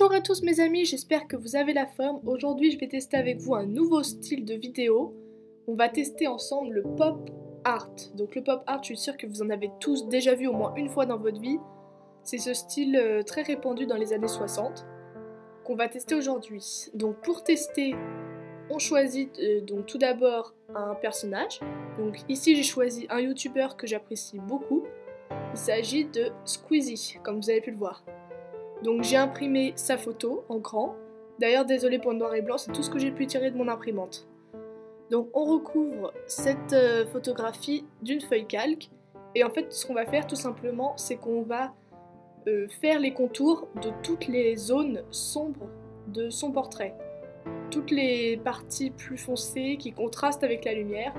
Bonjour à tous mes amis, j'espère que vous avez la forme. Aujourd'hui je vais tester avec vous un nouveau style de vidéo. On va tester ensemble le pop art. Donc le pop art, je suis sûre que vous en avez tous déjà vu au moins une fois dans votre vie. C'est ce style très répandu dans les années 60 qu'on va tester aujourd'hui. Donc pour tester, on choisit donc tout d'abord un personnage. Donc ici j'ai choisi un youtubeur que j'apprécie beaucoup. Il s'agit de Squeezie, comme vous avez pu le voir. Donc j'ai imprimé sa photo en grand. D'ailleurs désolé pour le noir et blanc, c'est tout ce que j'ai pu tirer de mon imprimante. Donc on recouvre cette photographie d'une feuille calque. Et en fait ce qu'on va faire tout simplement, c'est qu'on va faire les contours de toutes les zones sombres de son portrait. Toutes les parties plus foncées qui contrastent avec la lumière,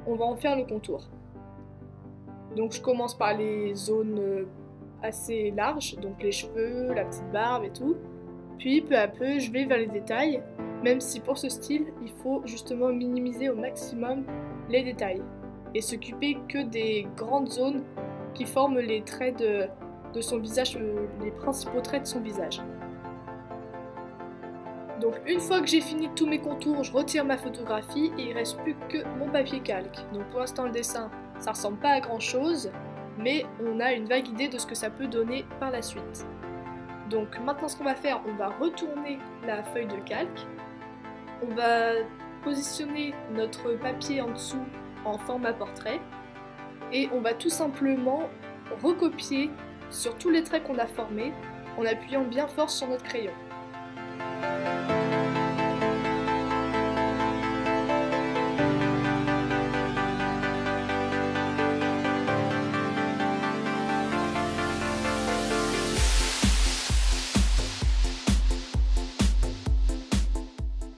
on va en faire le contour. Donc je commence par les zones assez larges, donc les cheveux, la petite barbe et tout. Puis peu à peu je vais vers les détails, même si pour ce style il faut justement minimiser au maximum les détails et s'occuper que des grandes zones qui forment les traits de son visage, les principaux traits de son visage. Donc une fois que j'ai fini tous mes contours, je retire ma photographie et il reste plus que mon papier calque. Donc pour l'instant le dessin ça ressemble pas à grand chose, mais on a une vague idée de ce que ça peut donner par la suite. Donc maintenant ce qu'on va faire, on va retourner la feuille de calque, on va positionner notre papier en dessous en format portrait, et on va tout simplement recopier sur tous les traits qu'on a formés en appuyant bien fort sur notre crayon.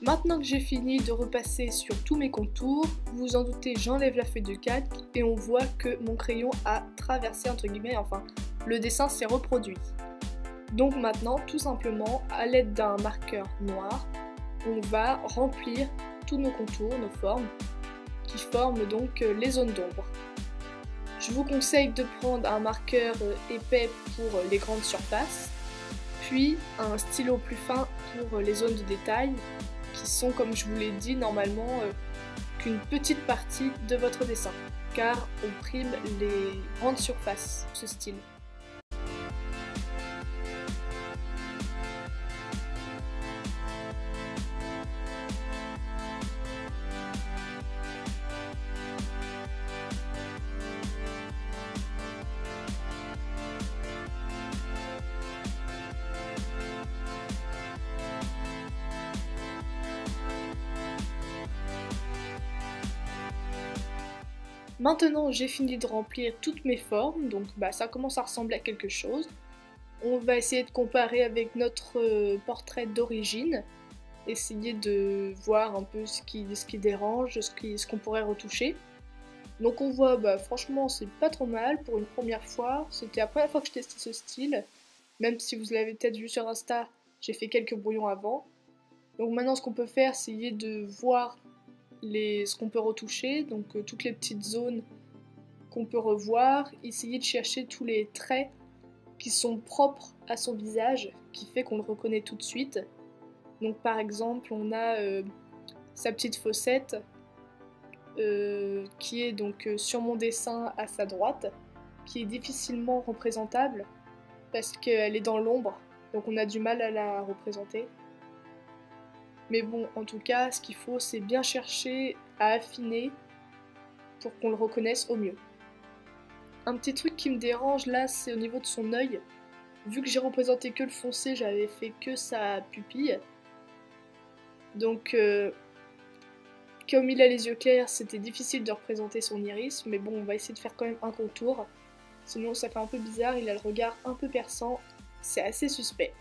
Maintenant que j'ai fini de repasser sur tous mes contours, vous vous en doutez, j'enlève la feuille de calque et on voit que mon crayon a traversé entre guillemets, enfin le dessin s'est reproduit. Donc maintenant, tout simplement, à l'aide d'un marqueur noir, on va remplir tous nos contours, nos formes, qui forment donc les zones d'ombre. Je vous conseille de prendre un marqueur épais pour les grandes surfaces, puis un stylo plus fin pour les zones de détail, qui sont, comme je vous l'ai dit, normalement qu'une petite partie de votre dessin, car on prime les grandes surfaces, ce style. Maintenant j'ai fini de remplir toutes mes formes, donc ça commence à ressembler à quelque chose. On va essayer de comparer avec notre portrait d'origine, essayer de voir un peu ce qui dérange, ce qu'on pourrait retoucher. Donc on voit, franchement c'est pas trop mal pour une première fois, c'était la première fois que je testais ce style, même si vous l'avez peut-être vu sur Insta, j'ai fait quelques brouillons avant. Donc maintenant ce qu'on peut faire, c'est essayer de voir ce qu'on peut retoucher, donc toutes les petites zones qu'on peut revoir, essayer de chercher tous les traits qui sont propres à son visage, qui fait qu'on le reconnaît tout de suite. Donc par exemple on a sa petite fossette qui est donc sur mon dessin à sa droite, qui est difficilement représentable parce qu'elle est dans l'ombre, donc on a du mal à la représenter. Mais bon, en tout cas, ce qu'il faut, c'est bien chercher à affiner pour qu'on le reconnaisse au mieux. Un petit truc qui me dérange là, c'est au niveau de son œil. Vu que j'ai représenté que le foncé, j'avais fait que sa pupille. Donc, comme il a les yeux clairs, c'était difficile de représenter son iris. Mais bon, on va essayer de faire quand même un contour. Sinon, ça fait un peu bizarre, il a le regard un peu perçant. C'est assez suspect.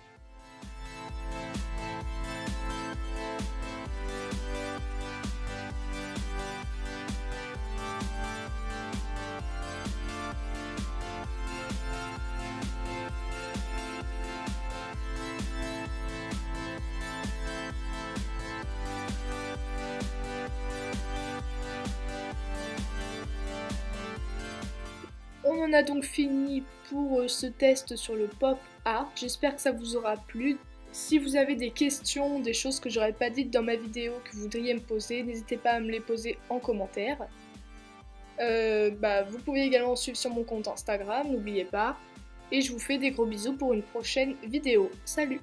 On en a donc fini pour ce test sur le pop art. J'espère que ça vous aura plu. Si vous avez des questions, des choses que j'aurais pas dites dans ma vidéo que vous voudriez me poser, n'hésitez pas à me les poser en commentaire. Vous pouvez également me suivre sur mon compte Instagram, n'oubliez pas. Et je vous fais des gros bisous pour une prochaine vidéo. Salut!